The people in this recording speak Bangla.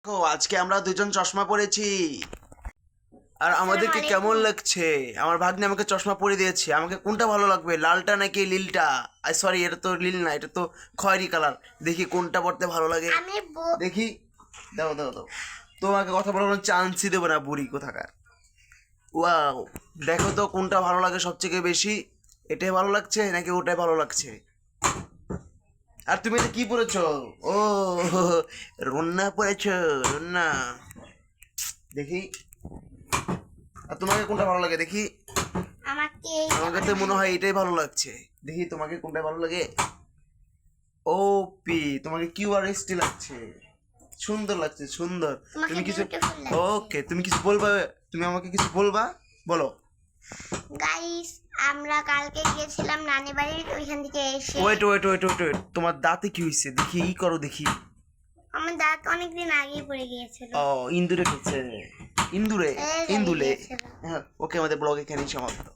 দেখো আজকে আমরা দুজন চশমা পরেছি আর আমাদেরকে কেমন লাগছে। আমার ভাগ্নে আমাকে চশমা পরে দিয়েছে। আমাকে কোনটা ভালো লাগবে, লালটা নাকি লীলটা? সরি, এটা তো লীল না, এটা তো খয়েরি কালার। দেখি কোনটা পড়তে ভালো লাগে। দেখি, দাও দাও দাও। তোমাকে কথা বলার কোনো চান্সই দেবো না, বুড়ি কোথাকার। ওয়াও, দেখো তো কোনটা ভালো লাগে সবথেকে বেশি। এটাই ভালো লাগছে নাকি ওটাই ভালো লাগছে? আর তুমি এটা কি পরেছো? ও, রন্না পরেছো, রন্না। দেখি, আর তোমাকে কোনটা ভালো লাগে দেখি। আমাকে তো মনে হয় এটাই ভালো লাগছে। দেখি তোমাকে কোনটা ভালো লাগে। ও পি, তোমাকে কিউ আর এস টি লাগছে। সুন্দর লাগছে, সুন্দর। তুমি কিছু, ওকে, তুমি কিছু বলবা? তুমি আমাকে কিছু বলবা, বলো। গাইস, আমরা কালকে গিয়েছিলাম নানি বাড়ির, ওইখান থেকে এসে wait wait wait wait wait, তোমার দাঁতে কি হয়েছে দেখি, ই করো দেখি। আমার দাঁত অনেকদিন আগেই পড়ে গিয়েছিল। ও, ইন্দুরে খেয়েছে। ইন্দুরে, এই ইন্দুলে। গিয়েছিল। হ্যাঁ, ওকে, আমাদের ব্লগ এখানেই সমাপ্ত।